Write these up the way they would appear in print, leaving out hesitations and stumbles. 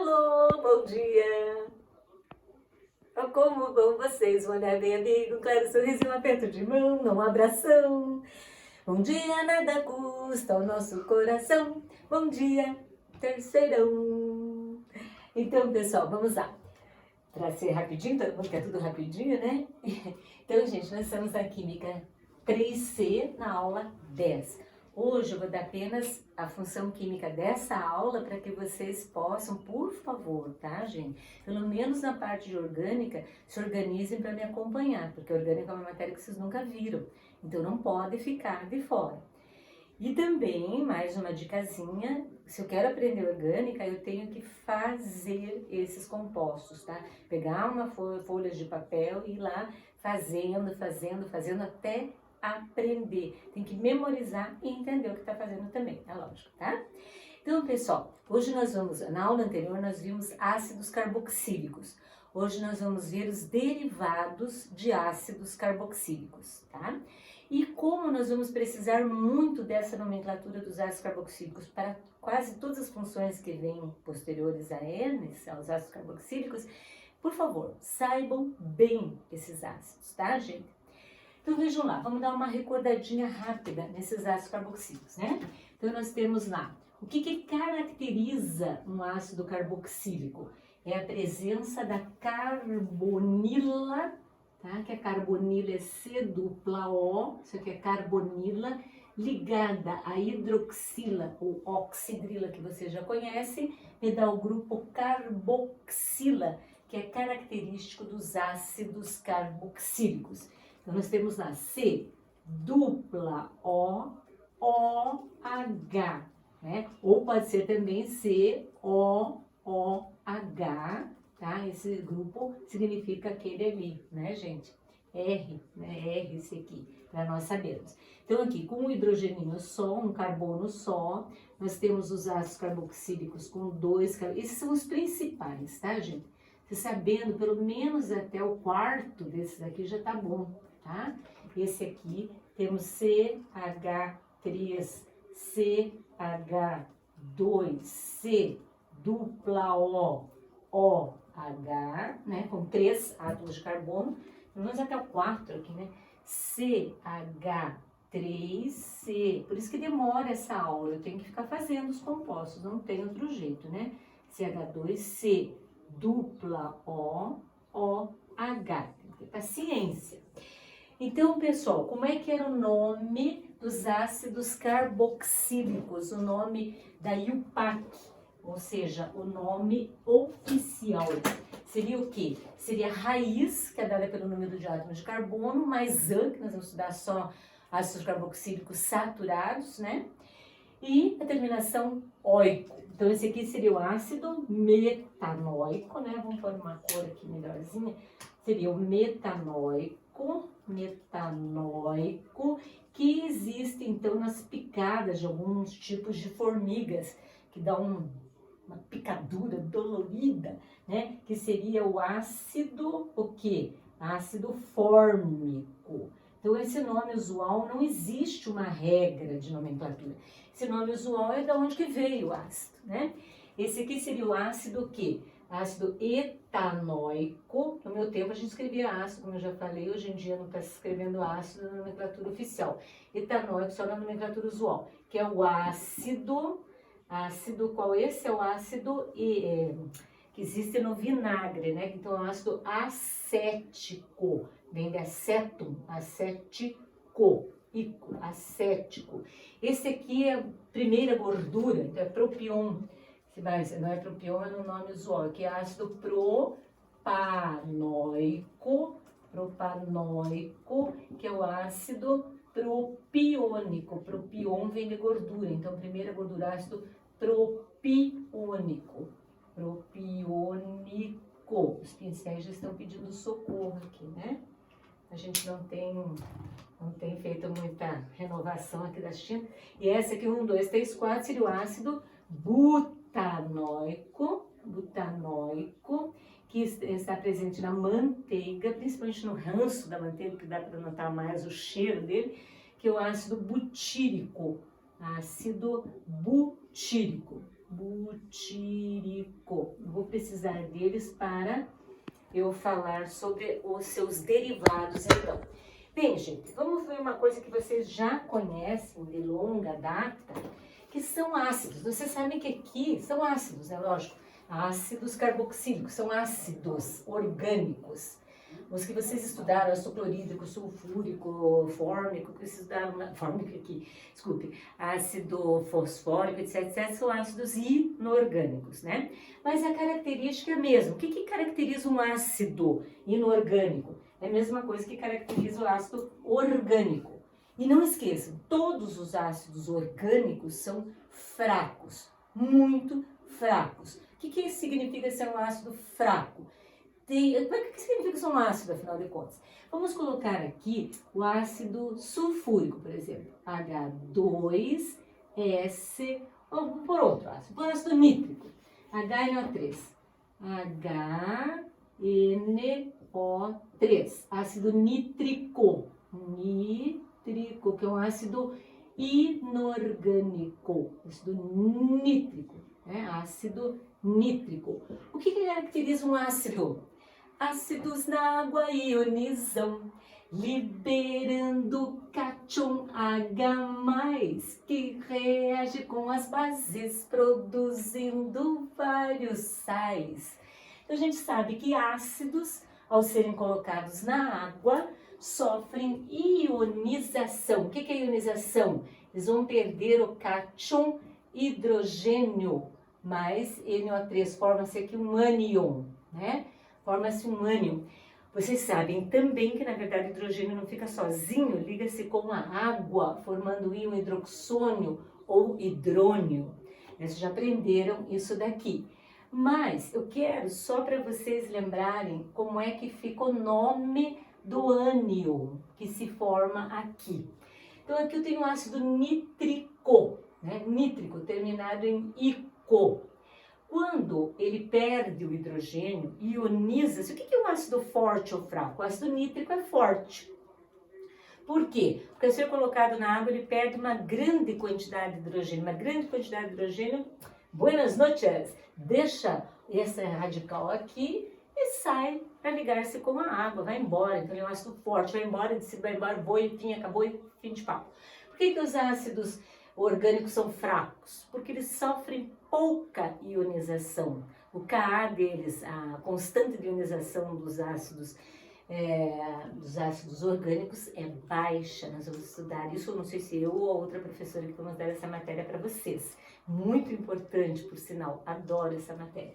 Alô, bom dia! Oh, como vão vocês? Um olhar bem amigo, um claro sorriso e um aperto de mão, um abração. Bom dia, nada custa ao nosso coração. Bom dia, terceirão. Então, pessoal, vamos lá. Para ser rapidinho, todo mundo quer tudo rapidinho, né? Então, gente, nós estamos na Química 3C, na aula 10. Hoje eu vou dar apenas a função química dessa aula para que vocês possam, por favor, tá, gente? Pelo menos na parte de orgânica, se organizem para me acompanhar, porque orgânica é uma matéria que vocês nunca viram, então não pode ficar de fora. E também, mais uma dicasinha, se eu quero aprender orgânica, eu tenho que fazer esses compostos, tá? Pegar uma folha de papel e ir lá fazendo até aprender. Tem que memorizar e entender o que está fazendo também, é lógico, tá? Então, pessoal, hoje na aula anterior, nós vimos ácidos carboxílicos. Hoje nós vamos ver os derivados de ácidos carboxílicos, tá? E como nós vamos precisar muito dessa nomenclatura dos ácidos carboxílicos para quase todas as funções que vêm posteriores a eles, aos ácidos carboxílicos, por favor, saibam bem esses ácidos, tá, gente? Então vejam lá, vamos dar uma recordadinha rápida nesses ácidos carboxílicos, né? Então nós temos lá, o que caracteriza um ácido carboxílico? É a presença da carbonila, tá? Que a carbonila é C-O, isso aqui é carbonila, ligada à hidroxila ou oxidrila, que você já conhece, e dá o grupo carboxila, que é característico dos ácidos carboxílicos. Então, nós temos lá C-O-O-H, né? Ou pode ser também C-O-O-H, tá? Esse grupo significa aquele ali, né, gente? R, né? R esse aqui, para nós sabermos. Então, aqui, com um hidrogeninho só, um carbono só, nós temos os ácidos carboxílicos com dois carbonos. Esses são os principais, tá, gente? Você sabendo pelo menos até o quarto desses aqui já tá bom, tá? Esse aqui temos CH3, CH2, C, dupla O, OH, né? Com 3 átomos de carbono. Vamos até o 4 aqui, né? CH3C. Por isso que demora essa aula. Eu tenho que ficar fazendo os compostos, não tem outro jeito, né? CH2C, dupla O, OH. Tem que ter paciência. Então, pessoal, como é que era o nome dos ácidos carboxílicos? O nome da IUPAC, ou seja, o nome oficial. Seria o quê? Seria a raiz, que é dada pelo número de átomos de carbono, mais AN, que nós vamos estudar só ácidos carboxílicos saturados, né? E a terminação oico. Então, esse aqui seria o ácido metanoico, né? Vamos pôr uma cor aqui melhorzinha. Seria o metanoico, que existe, então, nas picadas de alguns tipos de formigas, que dá uma picadura dolorida, né? Que seria o ácido, o quê? Ácido fórmico. Então, esse nome usual, não existe uma regra de nomenclatura. Esse nome usual é de onde que veio o ácido, né? Esse aqui seria o ácido o quê? Ácido etanoico. No meu tempo a gente escrevia ácido, como eu já falei, hoje em dia não está se escrevendo ácido na nomenclatura oficial. Etanoico só na nomenclatura usual, que é o ácido qual esse? É o ácido que existe no vinagre, né? Então é o ácido acético, vem de acetum, acético, acético. Esse aqui é a primeira gordura, então é propion. Mas não é propion, é no nome usual, que é ácido propanoico, que é o ácido propiônico. Propion vem de gordura, então primeira gordura, ácido propiônico. Os pincéis já estão pedindo socorro aqui, né? A gente não tem feito muita renovação aqui das tintas. E essa aqui, 1, 2, 3, 4, seria o ácido butanoico, que está presente na manteiga, principalmente no ranço da manteiga, que dá para notar mais o cheiro dele, que é o ácido butírico. butírico. Vou precisar deles para eu falar sobre os seus derivados, então. Bem, gente, vamos ver uma coisa que vocês já conhecem de longa data, que são ácidos. Vocês sabem que aqui são ácidos, é lógico. Ácidos carboxílicos, são ácidos orgânicos. Os que vocês estudaram, ácido clorídrico, sulfúrico, fórmico, que vocês estudaram, fórmico aqui, desculpe, ácido fosfórico, etc, são ácidos inorgânicos, né? Mas a característica é a mesma. O que caracteriza um ácido inorgânico? É a mesma coisa que caracteriza o ácido orgânico. E não esqueçam, todos os ácidos orgânicos são fracos, muito fracos. O que significa ser um ácido fraco? O que significa ser um ácido, afinal de contas? Vamos colocar aqui o ácido sulfúrico, por exemplo, H2S, vamos por outro ácido, por ácido nítrico, HNO3, HNO3, ácido nítrico, que é um ácido inorgânico, ácido nítrico, né? Ácido nítrico. O que caracteriza um ácido? Ácidos na água ionizam, liberando cátion H+, que reage com as bases, produzindo vários sais. Então, a gente sabe que ácidos, ao serem colocados na água, sofrem ionização. O que é ionização? Eles vão perder o cátion hidrogênio, mais NO3, forma-se aqui um ânion, né? Forma-se um ânion. Vocês sabem também que, na verdade, o hidrogênio não fica sozinho, liga-se com a água, formando o íon hidroxônio ou hidrônio. Vocês já aprenderam isso daqui. Mas eu quero só para vocês lembrarem como é que fica o nome do ânion que se forma aqui. Então, aqui eu tenho um ácido nítrico, né? Nítrico, terminado em ico. Quando ele perde o hidrogênio, ioniza-se. O que é um ácido forte ou fraco? O ácido nítrico é forte. Por quê? Porque ao ser colocado na água, ele perde uma grande quantidade de hidrogênio. Uma grande quantidade de hidrogênio, buenas noches, deixa essa radical aqui e sai para ligar-se com a água, vai embora. Então, ele é um ácido forte, vai embora, voa e fim, acabou e fim de papo. Por que os ácidos orgânicos são fracos? Porque eles sofrem pouca ionização. O Ka deles, a constante de ionização dos ácidos orgânicos é baixa. Nós vamos estudar isso, eu não sei se eu ou a outra professora que vamos dar essa matéria para vocês. Muito importante, por sinal, adoro essa matéria.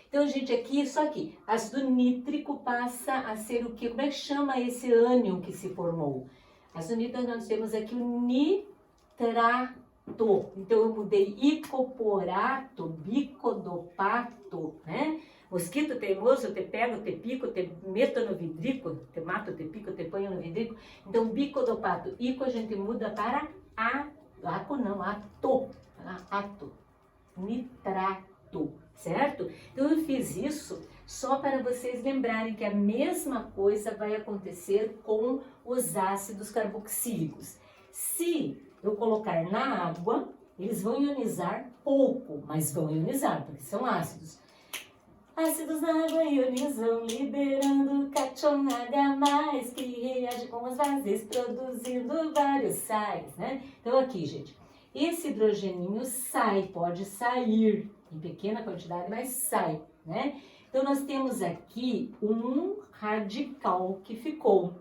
Então, gente, aqui, só aqui, ácido nítrico passa a ser o quê? Como é que chama esse ânion que se formou? Ácido nítrico, nós temos aqui o nitrato. Então, eu mudei icoporato, bicodopato, né? Mosquito teimoso, te pego, te pico, te meto no vidrico, te mato, te pico, te ponho no vidrico. Então, bicodopato, ico a gente muda para ato, nitrato, certo? Então, eu fiz isso só para vocês lembrarem que a mesma coisa vai acontecer com os ácidos carboxílicos. Se eu colocar na água, eles vão ionizar pouco, mas vão ionizar, porque são ácidos. Ácidos na água ionizam, liberando cátion H+, que reage com as bases, produzindo vários sais, né? Então aqui, gente, esse hidrogeninho sai, pode sair, em pequena quantidade, mas sai, né? Então nós temos aqui um radical que ficou.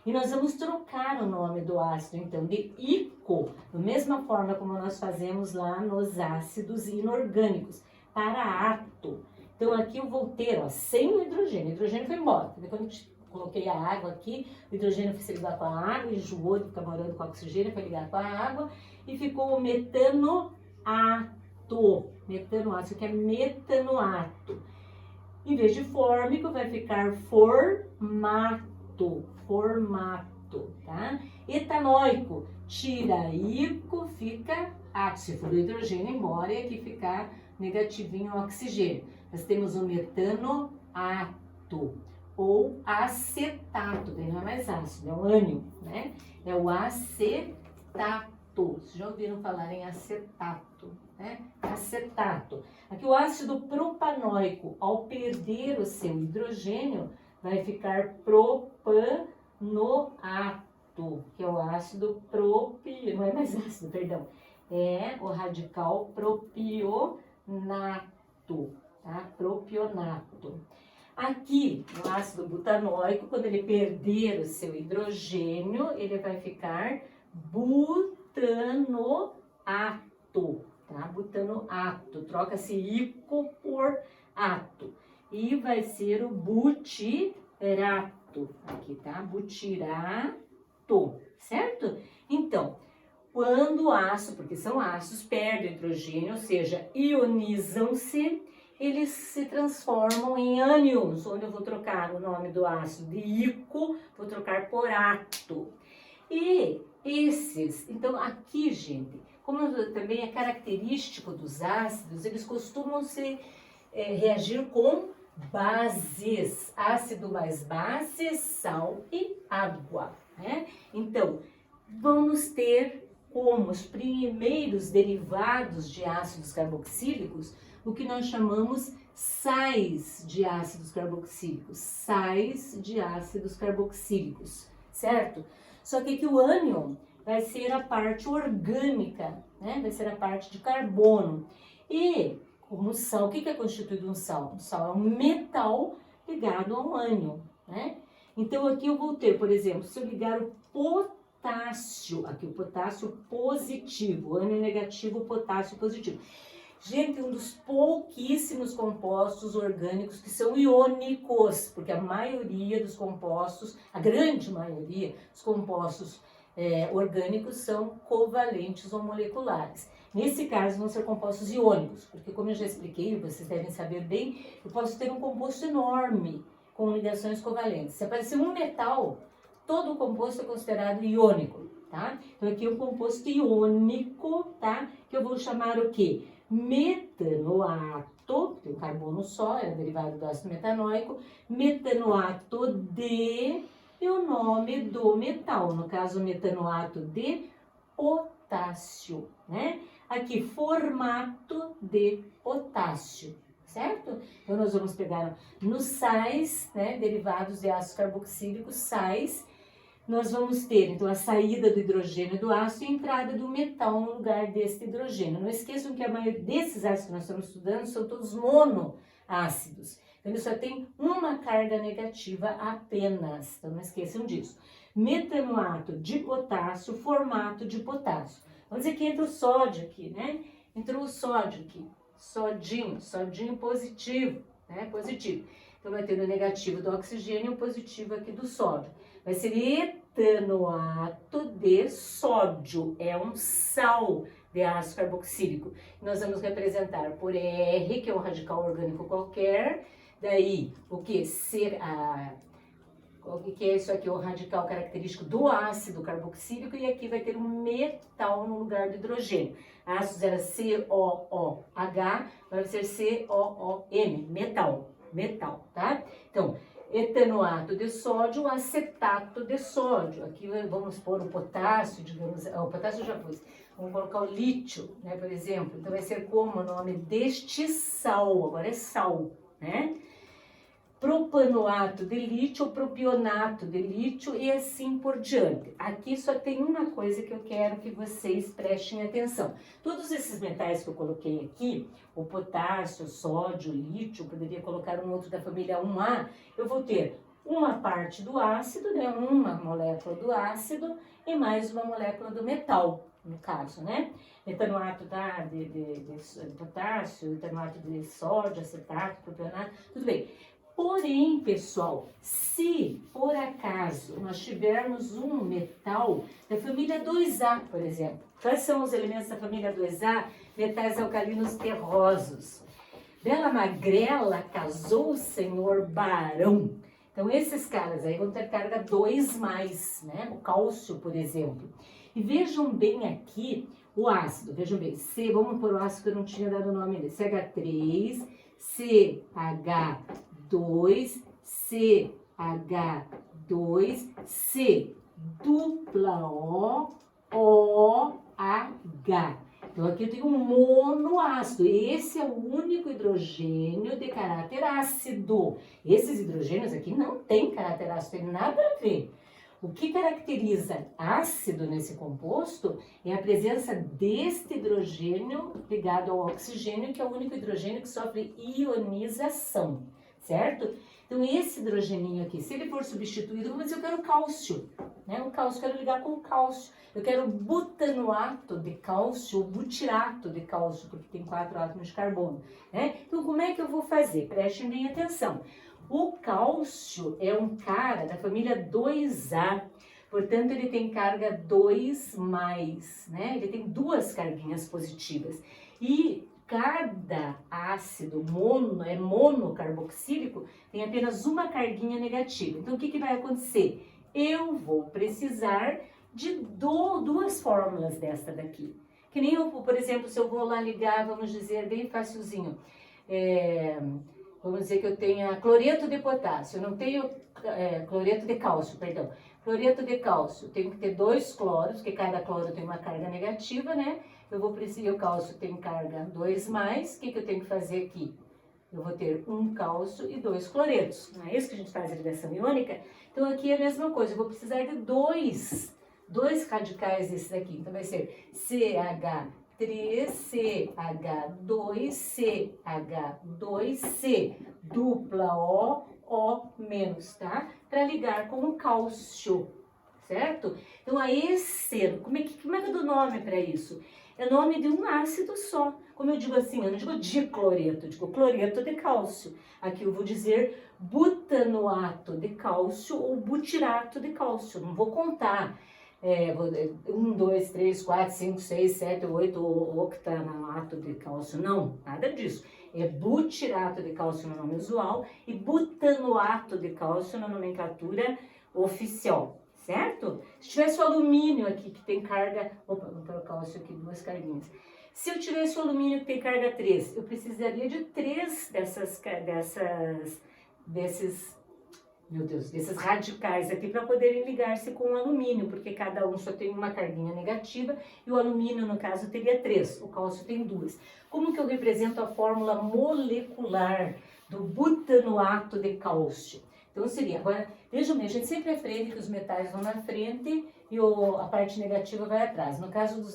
E nós vamos trocar o nome do ácido, então, de ico, da mesma forma como nós fazemos lá nos ácidos inorgânicos, para ato. Então, aqui eu vou ter, ó, sem o hidrogênio. O hidrogênio foi embora. Quando eu coloquei a água aqui, o hidrogênio foi se ligar com a água, enjoou de ficar morando com o oxigênio, foi ligar com a água, e ficou o metanoato. Metanoato, isso aqui é metanoato. Em vez de fórmico, vai ficar formato, tá? Etanóico, tira ico, fica ato. Se for o hidrogênio embora, e aqui ficar negativinho o oxigênio. Nós temos o metanoato ou acetato, daí não é mais ácido, é o ânion, né? É o acetato. Vocês já ouviram falar em acetato? né? Acetato. Aqui o ácido propanóico, ao perder o seu hidrogênio, vai ficar propanoato, que é o ácido não é mais ácido, perdão, é o radical propionato, tá? Propionato. Aqui, no ácido butanóico, quando ele perder o seu hidrogênio, ele vai ficar butanoato, tá? Butanoato, troca-se ico por ato. E vai ser o butirato, aqui, tá? Butirato, certo? Então, quando o ácido, porque são ácidos, perdem hidrogênio, ou seja, ionizam-se, eles se transformam em ânions, onde eu vou trocar o nome do ácido de ico, vou trocar por ato. E esses, então aqui, gente, como também é característico dos ácidos, eles costumam reagir com bases, ácido mais base, sal e água, né? Então, vamos ter como os primeiros derivados de ácidos carboxílicos o que nós chamamos sais de ácidos carboxílicos, certo? Só que aqui o ânion vai ser a parte orgânica, né? Vai ser a parte de carbono. E como sal, o que é constituído um sal? Um sal é um metal ligado a um ânion, né? Então aqui eu vou ter, por exemplo, se eu ligar o potássio, aqui o potássio positivo, o ânion negativo, o potássio positivo. Gente, um dos pouquíssimos compostos orgânicos que são iônicos, porque a maioria dos compostos, a grande maioria dos compostos orgânicos são covalentes ou moleculares. Nesse caso, vão ser compostos iônicos, porque como eu já expliquei, vocês devem saber bem, eu posso ter um composto enorme com ligações covalentes. Se aparecer um metal, todo o composto é considerado iônico, tá? Então aqui é um composto iônico, tá? Que eu vou chamar o quê? Metanoato, tem um carbono só, é derivado do ácido metanóico, metanoato de, e o nome do metal, no caso metanoato de potássio, né? Aqui, formato de potássio, certo? Então nós vamos pegar nos sais, né, derivados de ácidos carboxílicos, sais, nós vamos ter, então, a saída do hidrogênio do ácido e a entrada do metal no lugar desse hidrogênio. Não esqueçam que a maioria desses ácidos que nós estamos estudando são todos monoácidos. Então, ele só tem uma carga negativa apenas. Então, não esqueçam disso. Metanoato de potássio, formato de potássio. Vamos dizer que entra o sódio aqui, né? Entrou o sódio aqui. Sodinho positivo, né? Positivo. Então, vai ter o negativo do oxigênio e o positivo aqui do sódio. Vai ser etanoato de sódio, é um sal de ácido carboxílico. Nós vamos representar por R, que é um radical orgânico qualquer, daí o que? O que é isso aqui? O radical característico do ácido carboxílico, e aqui vai ter um metal no lugar do hidrogênio. Ácidos era COOH, agora vai ser COOM, metal, tá? Então, etanoato de sódio, acetato de sódio. Aqui vamos pôr o potássio, digamos, o potássio já pus. Vamos colocar o lítio, né, por exemplo. Então vai ser como o nome deste sal, agora é sal, né? Propanoato de lítio ou propionato de lítio e assim por diante. Aqui só tem uma coisa que eu quero que vocês prestem atenção. Todos esses metais que eu coloquei aqui, o potássio, o sódio, o lítio, eu poderia colocar um outro da família 1A, eu vou ter uma parte do ácido, né, uma molécula do ácido e mais uma molécula do metal, no caso, né? Etanoato de potássio, etanoato de sódio, acetato, propionato, tudo bem. Porém, pessoal, se por acaso nós tivermos um metal da família 2A, por exemplo, quais são os elementos da família 2A? Metais alcalinos terrosos. Bela Magrela casou o senhor Barão. Então, esses caras aí vão ter carga 2+, né? O cálcio, por exemplo. E vejam bem aqui o ácido, vejam bem, vamos pôr o ácido que eu não tinha dado o nome dele, CH3, CH2, CH2, C, dupla O, OH. Então aqui eu tenho um monoácido. Esse é o único hidrogênio de caráter ácido. Esses hidrogênios aqui não têm caráter ácido, tem nada a ver. O que caracteriza ácido nesse composto é a presença deste hidrogênio ligado ao oxigênio, que é o único hidrogênio que sofre ionização, certo? Então, esse hidrogeninho aqui, se ele for substituído, vamos dizer, eu quero cálcio, né? O cálcio, eu quero ligar com o cálcio. Eu quero butanoato de cálcio, ou butirato de cálcio, porque tem 4 átomos de carbono, né? Então, como é que eu vou fazer? Prestem bem atenção. O cálcio é um cara da família 2A, portanto, ele tem carga 2+, né? Ele tem 2 carguinhas positivas. E cada ácido monocarboxílico, tem apenas uma carguinha negativa. Então, o que vai acontecer? Eu vou precisar de 2 fórmulas desta daqui. Que nem eu, por exemplo, se eu vou lá ligar, vamos dizer, bem facilzinho, vamos dizer que eu tenha cloreto de potássio, eu não tenho cloreto de cálcio, perdão. Cloreto de cálcio, tenho que ter 2 cloros, porque cada cloro tem uma carga negativa, né? Eu vou precisar, o cálcio tem carga 2+, o que eu tenho que fazer aqui? Eu vou ter 1 cálcio e 2 cloretos, não é isso que a gente faz a ligação iônica? Então aqui é a mesma coisa, eu vou precisar de 2 radicais desses aqui, então vai ser CH3CH2CH2C, dupla O menos, tá? Para ligar com o cálcio, certo? Então, como é que eu dou nome para isso? É nome de um ácido só. Como eu digo assim, eu não digo dicloreto, eu digo cloreto de cálcio. Aqui eu vou dizer butanoato de cálcio ou butirato de cálcio. Não vou contar 1, 2, 3, 4, 5, 6, 7, 8 octanato de cálcio. Não, nada disso. É butirato de cálcio no nome usual e butanoato de cálcio na nomenclatura oficial, certo? Se tivesse o alumínio aqui que tem carga, vou colocar isso aqui, 2 carguinhas. Se eu tivesse o alumínio que tem carga 3, eu precisaria de 3 desses radicais aqui para poderem ligar-se com o alumínio, porque cada um só tem uma carguinha negativa e o alumínio, no caso, teria 3, o cálcio tem 2. Como que eu represento a fórmula molecular do butanoato de cálcio? Então seria, agora, vejam bem, a gente sempre aprende que os metais vão na frente e a parte negativa vai atrás. No caso dos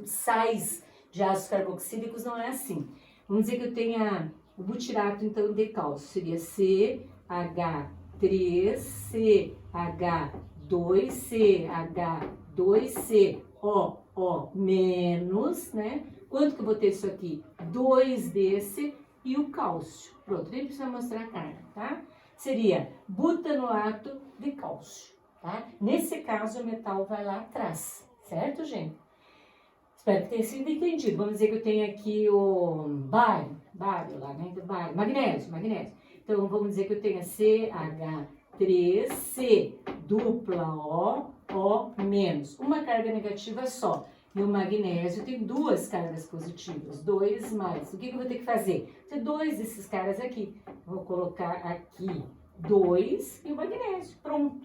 sais de ácidos carboxílicos não é assim. Vamos dizer que eu tenha o butirato, então, de cálcio, seria CH3CH2CH2CO menos, né? Quanto que eu vou ter isso aqui? 2 desse e o cálcio. Pronto, nem precisa mostrar a carga, tá? Seria butanoato de cálcio, tá? Nesse caso, o metal vai lá atrás, certo, gente? Espero que tenha sido entendido. Vamos dizer que eu tenho aqui o bário lá, né? Magnésio. Então, vamos dizer que eu tenho CH3C, dupla O menos. Uma carga negativa só. E o magnésio tem 2 cargas positivas, 2+. O que eu vou ter que fazer? Vou ter 2 desses caras aqui. Vou colocar aqui 2 e o magnésio. Pronto.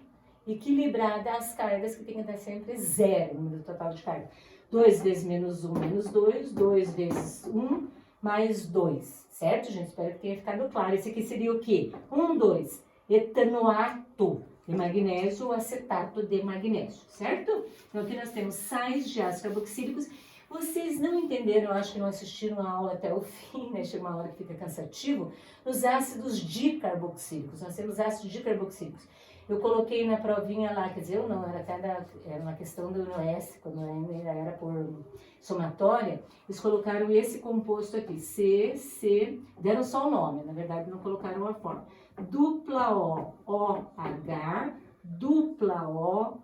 Equilibrada as cargas, que tem que dar sempre 0 no número total de carga. 2 vezes menos 1 menos 2, 2 vezes 1 mais 2. Certo, gente? Espero que tenha ficado claro. Esse aqui seria o quê? 2, etanoato de magnésio ou acetato de magnésio, certo? Então aqui nós temos sais de ácidos carboxílicos. Vocês não entenderam, eu acho que não assistiram a aula até o fim, né? Chega uma hora que fica cansativo. Os ácidos dicarboxílicos, nós temos ácidos dicarboxílicos. Eu coloquei na provinha lá, quer dizer, eu não, era uma questão do NOS, quando ainda era por somatória, eles colocaram esse composto aqui, deram só o nome, na verdade não colocaram a forma. Dupla OH, dupla OH.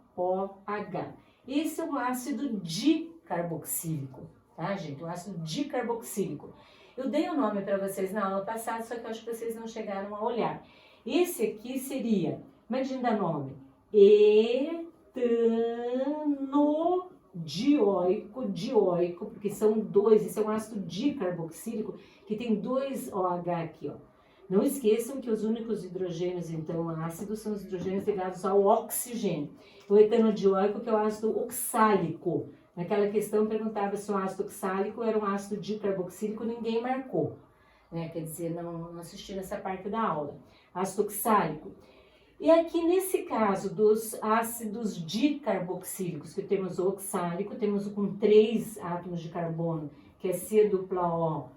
Esse é o ácido dicarboxílico, tá, gente? O ácido dicarboxílico. Eu dei o nome para vocês na aula passada, só que eu acho que vocês não chegaram a olhar. Esse aqui seria, como é que a gente dá nome? Etanodioico, porque são 2, esse é um ácido dicarboxílico que tem 2 OH aqui, ó. Não esqueçam que os únicos hidrogênios, então, ácidos são os hidrogênios ligados ao oxigênio. O etanodioico, que é o ácido oxálico, Naquela questão perguntava se o ácido oxálico era um ácido dicarboxílico, ninguém marcou, né? Quer dizer, não assisti nessa parte da aula. Ácido oxálico. E aqui nesse caso dos ácidos dicarboxílicos, que temos o oxálico, temos o com 3 átomos de carbono, que é C-O-OH,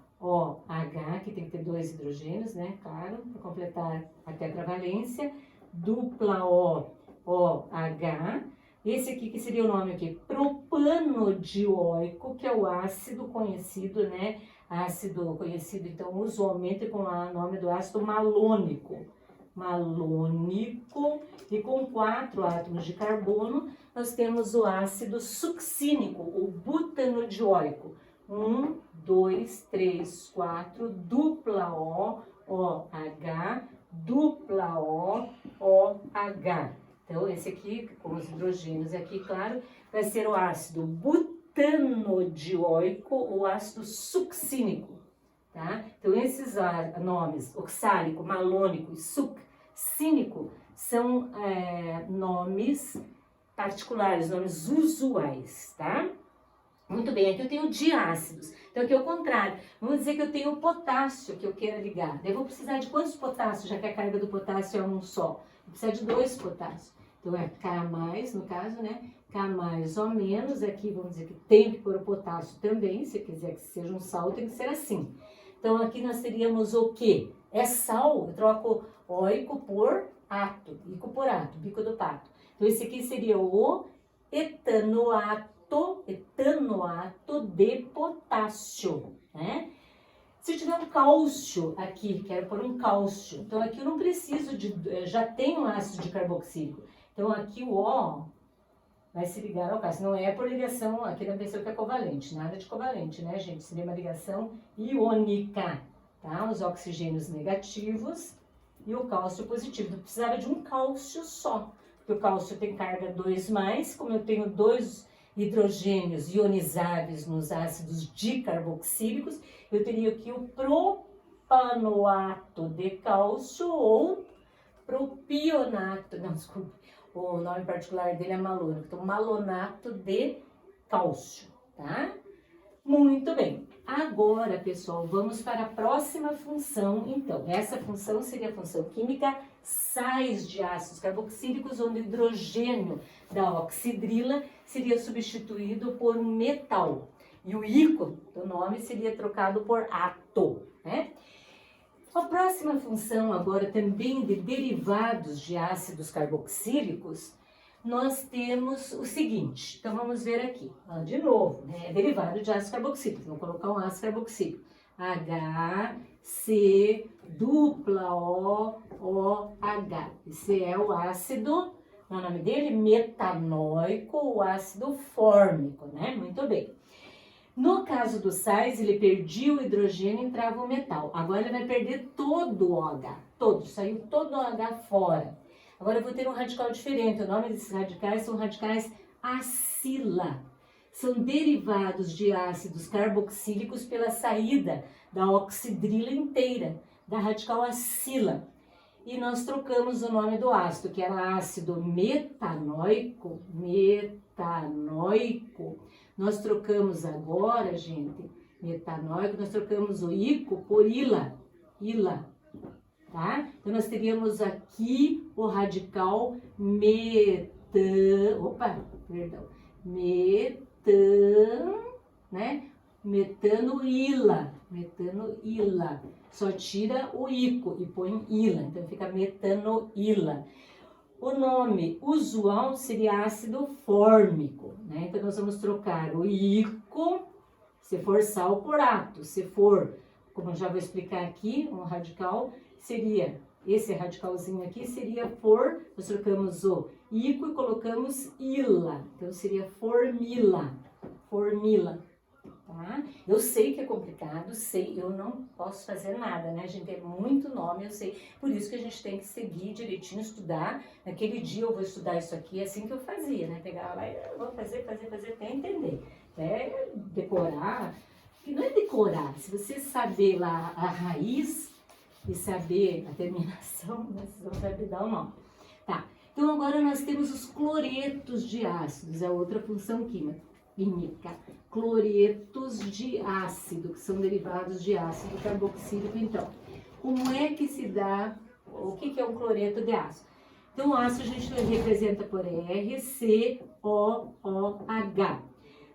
que tem que ter 2 hidrogênios, né? Claro, para completar a tetravalência, dupla OH. Esse aqui que seria o nome aqui, propanodioico, que é o ácido conhecido, né? Ácido conhecido, então, usualmente com o nome do ácido malônico. Malônico, e com 4 átomos de carbono, nós temos o ácido succínico, o butanodioico. 1, 2, 3, 4, dupla OH, dupla OH. Então, esse aqui, com os hidrogênios aqui, claro, vai ser o ácido butanodioico ou ácido succínico, tá? Então, esses nomes, oxálico, malônico e succínico, são nomes particulares, nomes usuais, tá? Muito bem, aqui eu tenho diácidos. Então, aqui é o contrário. Vamos dizer que eu tenho potássio que eu quero ligar. Eu vou precisar de quantos potássios, já que a carga do potássio é um só? Vou precisar de 2 potássios. Então, é K+, no caso, né? K mais ou menos. Aqui, vamos dizer que tem que pôr o potássio também. Se quiser que seja um sal, tem que ser assim. Então, aqui nós teríamos o quê? É sal, eu troco óico por ato. Ico por ato, bico do pato. Então, esse aqui seria o etanoato de potássio, né? Se eu tiver um cálcio aqui, quero pôr um cálcio, então aqui eu não preciso já tenho ácido dicarboxílico, então aqui o O vai se ligar ao cálcio, não é por ligação, aqui não pensou que é covalente, nada de covalente, né, gente? Seria uma ligação iônica, tá? Os oxigênios negativos e o cálcio positivo, eu precisava de um cálcio só, porque o cálcio tem carga 2+, como eu tenho 2 hidrogênios ionizáveis nos ácidos dicarboxílicos, eu teria aqui o propanoato de cálcio ou propionato, não, desculpa, o nome particular dele é malônico, então malonato de cálcio, tá? Muito bem. Agora, pessoal, vamos para a próxima função, então. Essa função seria a função química sais de ácidos carboxílicos, onde o hidrogênio da oxidrila seria substituído por um metal. E o ícone do nome seria trocado por ato, né? A próxima função agora também de derivados de ácidos carboxílicos, nós temos o seguinte, então vamos ver aqui, de novo, né? Derivado de ácido carboxílico, vamos colocar um ácido carboxílico, HC dupla OOH, esse é o ácido, o nome dele, metanóico, o ácido fórmico, né? Muito bem. No caso do sais, ele perdia o hidrogênio e entrava o metal, agora ele vai perder todo o OH, saiu todo o OH fora. Agora eu vou ter um radical diferente, o nome desses radicais são radicais acila. São derivados de ácidos carboxílicos pela saída da oxidrila inteira, da radical acila. E nós trocamos o nome do ácido, que era ácido metanóico. Nós trocamos agora, gente, metanóico, nós trocamos o ico por ila. Tá? Então, nós teríamos aqui o radical metanoíla. Só tira o ico e põe ila, então fica metanoíla. O nome usual seria ácido fórmico, né? Então, nós vamos trocar o ico, se for sal, por ato. Se for, como eu já vou explicar aqui, um radical, seria, esse radicalzinho aqui seria nós trocamos o ico e colocamos ila, então seria formila, tá? Eu sei que é complicado, eu não posso fazer nada, né, gente, é muito nome, eu sei, por isso que a gente tem que seguir direitinho, estudar, naquele dia eu vou estudar isso aqui, assim que eu fazia, né, pegava lá e eu vou fazer até entender, até decorar, que não é decorar, se você saber lá a raiz, e saber a terminação, né, vocês vão saber dar o nome. Tá, então agora nós temos os cloretos de ácidos, é outra função química. química. Cloretos de ácido, que são derivados de ácido carboxílico. Então, como é que se dá, o que é um cloreto de ácido? Então, o ácido a gente representa por RCOOH.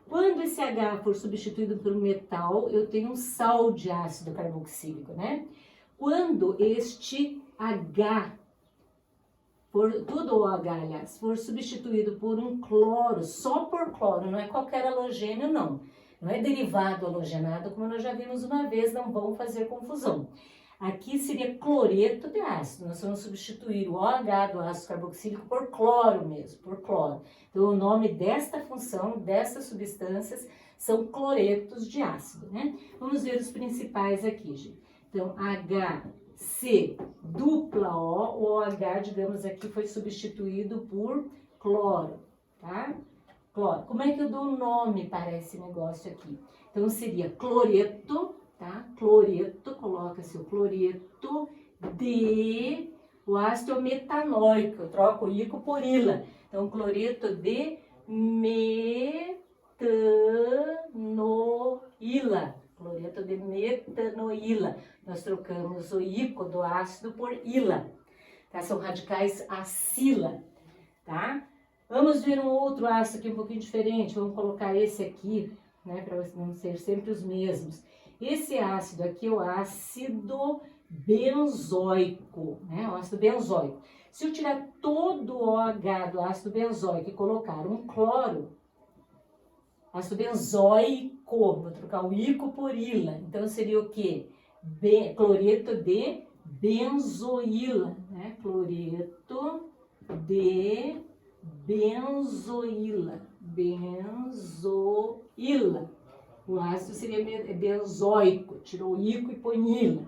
Quando esse H for substituído por um metal, eu tenho um sal de ácido carboxílico, né? Quando este H, todo o H, aliás, for substituído por um cloro, só por cloro, não é qualquer halogênio, não. Não é derivado halogenado, como nós já vimos uma vez, não vão fazer confusão. Aqui seria cloreto de ácido, nós vamos substituir o OH do ácido carboxílico por cloro mesmo, por cloro. Então, o nome desta função, dessas substâncias, são cloretos de ácido, né? Vamos ver os principais aqui, gente. Então, HC dupla O, o OH, digamos aqui, foi substituído por cloro, tá? Cloro. Como é que eu dou o nome para esse negócio aqui? Então, seria cloreto, tá? Cloreto, coloca-se o cloreto de... O ácido metanóico, eu troco o ico por ila. Então, cloreto de metanoila. Cloreto de metanoila. Nós trocamos o ico do ácido por ila. Tá? São radicais acila, tá? Vamos ver um outro ácido aqui um pouquinho diferente. Vamos colocar esse aqui, né? Para não ser sempre os mesmos. Esse ácido aqui é o ácido benzoico, né? O ácido benzoico. Se eu tirar todo o OH do ácido benzoico e colocar um cloro, ácido benzoico, vou trocar o ico por ila. Então, seria o quê? Cloreto de benzoíla, né? Cloreto de benzoíla. Benzoíla. O ácido seria benzoico, tirou o ico e põe ila.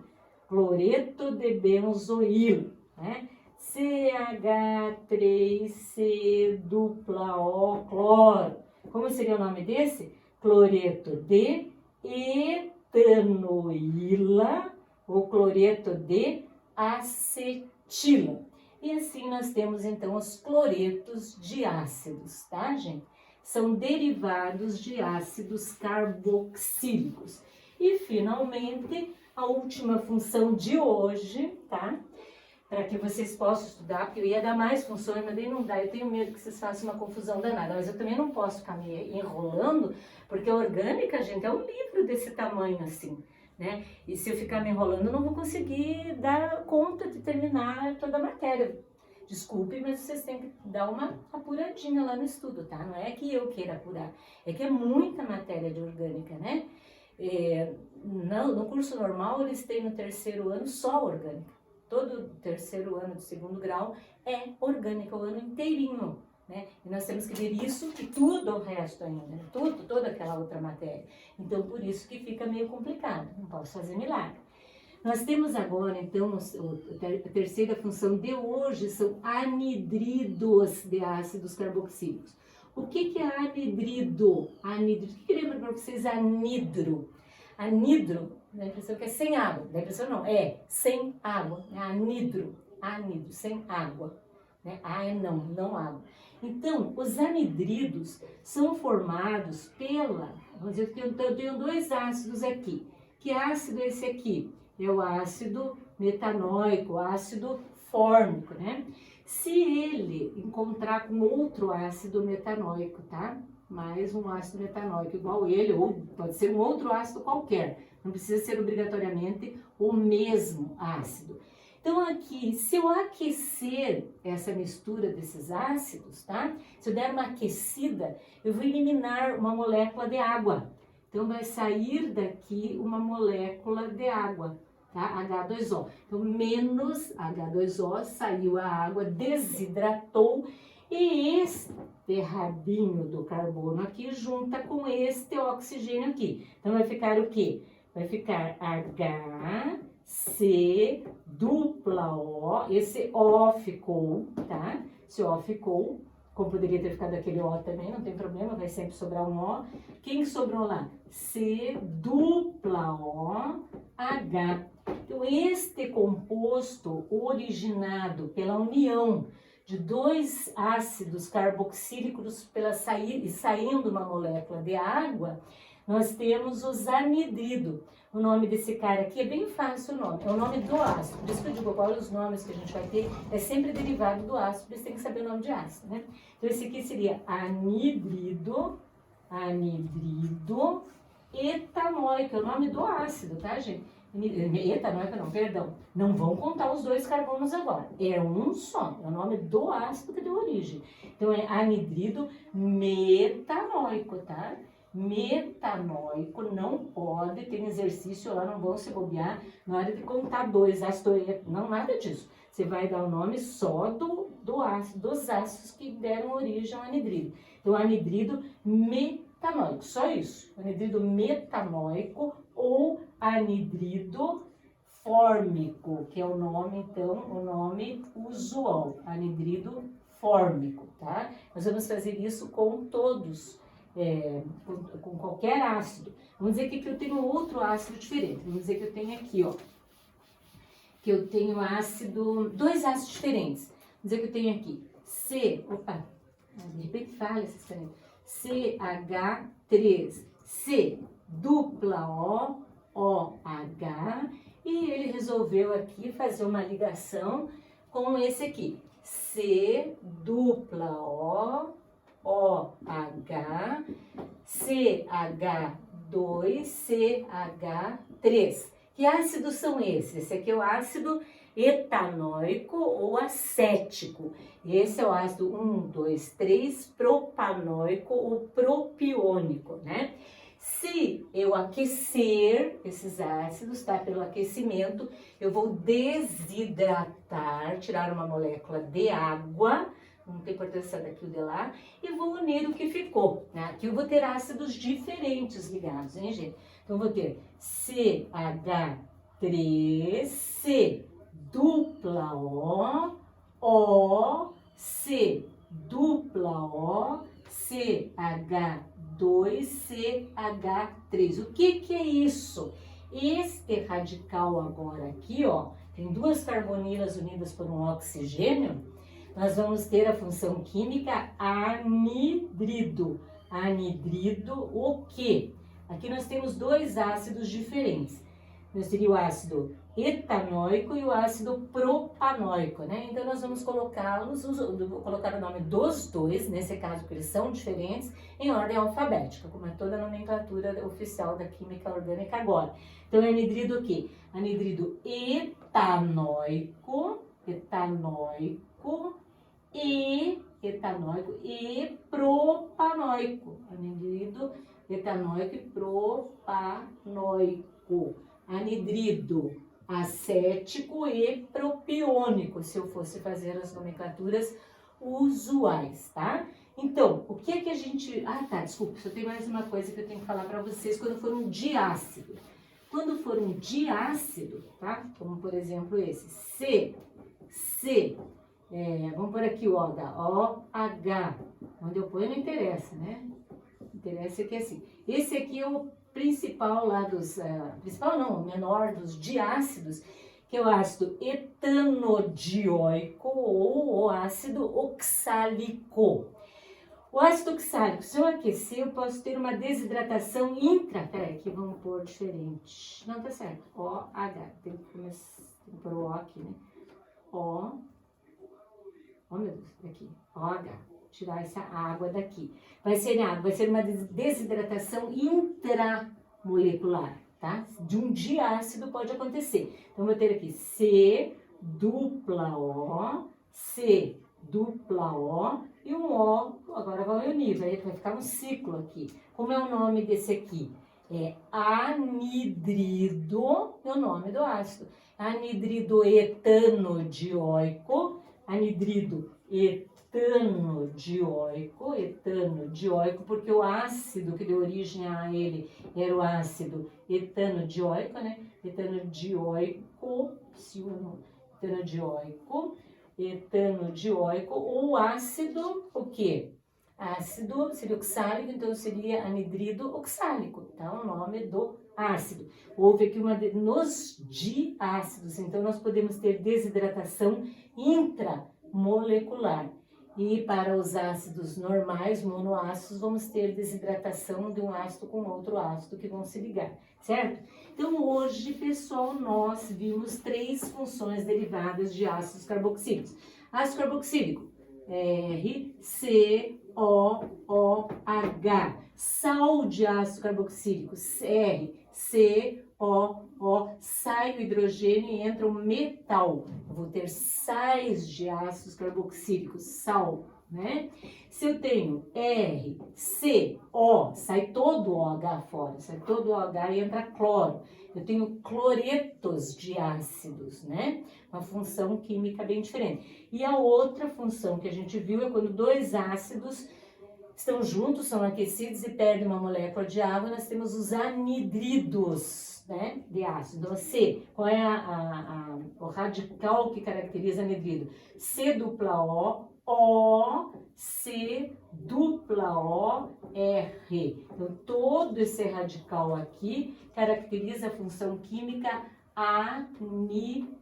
Cloreto de benzoíla, né? CH3C dupla O cloro. Como seria o nome desse? Cloreto de etanoíla ou cloreto de acetila. E assim nós temos então os cloretos de ácidos, tá, gente? São derivados de ácidos carboxílicos. E finalmente, a última função de hoje, tá? Para que vocês possam estudar, porque eu ia dar mais funções, mas daí não dá. Eu tenho medo que vocês façam uma confusão danada, mas eu também não posso ficar me enrolando, porque a orgânica, gente, é um livro desse tamanho assim, né? E se eu ficar me enrolando, eu não vou conseguir dar conta de terminar toda a matéria. Desculpe, mas vocês têm que dar uma apuradinha lá no estudo, tá? Não é que eu queira apurar, é que é muita matéria de orgânica, né? No curso normal, eles têm no terceiro ano só orgânica. Todo terceiro ano de segundo grau é orgânica, o ano inteirinho, né? E nós temos que ver isso e tudo o resto ainda, né? Toda aquela outra matéria. Então, por isso que fica meio complicado, não posso fazer milagre. Nós temos agora, então, a terceira função de hoje são anidridos de ácidos carboxílicos. O que é anidrido? Anidrido. O que lembra para vocês anidro? Anidro, dá a impressão que é sem água. Dá a impressão não, é sem água. É anidro, sem água. Né? Não água. Então, os anidridos são formados vamos dizer que eu tenho dois ácidos aqui. Que ácido é esse aqui? É o ácido metanóico, o ácido fórmico, né? Se ele encontrar com outro ácido metanóico, tá? Mais um ácido metanóico igual ele, ou pode ser um outro ácido qualquer. Não precisa ser obrigatoriamente o mesmo ácido. Então aqui, se eu aquecer essa mistura desses ácidos, tá? Se eu der uma aquecida, eu vou eliminar uma molécula de água. Então vai sair daqui uma molécula de água, tá? H2O. Então menos H2O, saiu a água, desidratou. E este rabinho do carbono aqui junta com este oxigênio aqui. Então vai ficar o quê? Vai ficar HC dupla O. Esse O ficou, tá? Esse O ficou. Como poderia ter ficado aquele O também, não tem problema, vai sempre sobrar um O. Quem sobrou lá? C dupla O H. Então este composto originado pela união de dois ácidos carboxílicos saindo uma molécula de água, nós temos os anidrido. O nome desse cara aqui é bem fácil o nome, é o nome do ácido. Por isso que eu digo, olha os nomes que a gente vai ter, é sempre derivado do ácido, por isso tem que saber o nome de ácido, né? Então esse aqui seria anidrido etanóico, é o nome do ácido, tá, gente? Etanóico não, perdão. Não vão contar os dois carbonos agora. É um só, é o nome do ácido que deu origem. Então é anidrido metanóico, tá? Metanóico não pode, tem exercício lá, não vão se bobear na hora de contar dois ácidos, não, nada disso. Você vai dar o nome só do ácido, dos ácidos que deram origem ao anidrido. Então, anidrido metanóico, só isso. Anidrido metanóico ou anidrido fórmico, que é o nome, então, o nome usual, anidrido fórmico, tá? Nós vamos fazer isso com todos, com qualquer ácido. Vamos dizer que eu tenho outro ácido diferente. Vamos dizer que eu tenho aqui, ó, que eu tenho dois ácidos diferentes. Vamos dizer que eu tenho aqui de repente falha essa caneta. CH3, C, dupla O, OH, e ele resolveu aqui fazer uma ligação com esse aqui, C, dupla O, OH, CH2, CH3. Que ácidos são esses? Esse aqui é o ácido etanóico ou acético. Esse é o ácido 1, 2, 3, propanóico ou propiônico, né? Se eu aquecer esses ácidos, tá? Pelo aquecimento, eu vou desidratar, tirar uma molécula de água, não tem importância daqui ou de lá, e vou unir o que ficou, né? Aqui eu vou ter ácidos diferentes ligados, hein, gente? Então, eu vou ter CH3C dupla O, C dupla O, CH2CH3. O que é isso? Este radical agora aqui, ó, tem duas carbonilas unidas por um oxigênio, nós vamos ter a função química anidrido. Anidrido o quê? Aqui nós temos dois ácidos diferentes. Nós teríamos o ácido etanóico e o ácido propanóico, né? Então nós vamos colocá-los, vou colocar o nome dos dois, nesse caso porque eles são diferentes, em ordem alfabética, como é toda a nomenclatura oficial da química orgânica agora. Então é anidrido o quê? Anidrido etanóico e propanóico. Anidrido etanóico e propanóico. Anidrido acético e propiônico, se eu fosse fazer as nomenclaturas usuais, tá? Então, o que é que a gente... desculpa, só tem mais uma coisa que eu tenho que falar para vocês quando for um diácido. Quando for um diácido, tá? Como, por exemplo, esse vamos por aqui o OH, onde eu ponho não interessa, né? Interessa que é assim. Esse aqui é o principal lá dos... principal não, o menor dos diácidos, que é o ácido etanodioico ou o ácido oxálico. O ácido oxálico, se eu aquecer, eu posso ter uma desidratação peraí, aqui vamos pôr diferente. Não, tá certo. OH, tem que pôr o O aqui, né? Meu Deus, aqui, OH. Tirar essa água daqui. Vai ser uma desidratação intramolecular, tá? De um diácido pode acontecer. Então, vou ter aqui C dupla O e um O, agora vai unir, vai ficar um ciclo aqui. Como é o nome desse aqui? É anidrido, é o nome do ácido. Anidrido etanodioico, anidrido etanodioico, porque o ácido que deu origem a ele era o ácido etanodioico, né? Etanodioico, ou ácido, o quê? Ácido seria oxálico, então seria anidrido oxálico, tá? O nome do ácido. Houve aqui nos diácidos, então nós podemos ter desidratação molecular. E para os ácidos normais, monoácidos, vamos ter desidratação de um ácido com outro ácido que vão se ligar, certo? Então hoje, pessoal, nós vimos 3 funções derivadas de ácidos carboxílicos. Ácido carboxílico, RCOOH. Sal de ácido carboxílico, RCOO. Sai o hidrogênio e entra o metal. Eu vou ter sais de ácidos carboxílicos, sal, né? Se eu tenho RCO, sai todo o OH fora, sai todo o OH e entra cloro. Eu tenho cloretos de ácidos, né? Uma função química bem diferente. E a outra função que a gente viu é quando 2 ácidos estão juntos, são aquecidos e perdem uma molécula de água, nós temos os anidridos, né, de ácido. Então, C, qual é o radical que caracteriza anidrido? C dupla O, C dupla O, R. Então, todo esse radical aqui caracteriza a função química anidrido.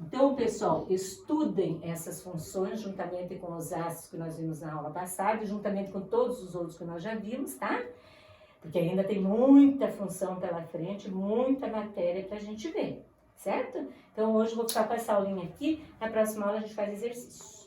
Então, pessoal, estudem essas funções juntamente com os ácidos que nós vimos na aula passada e juntamente com todos os outros que nós já vimos, tá? Porque ainda tem muita função pela frente, muita matéria pra gente ver, certo? Então, hoje eu vou ficar com essa aulinha aqui, na próxima aula a gente faz exercício.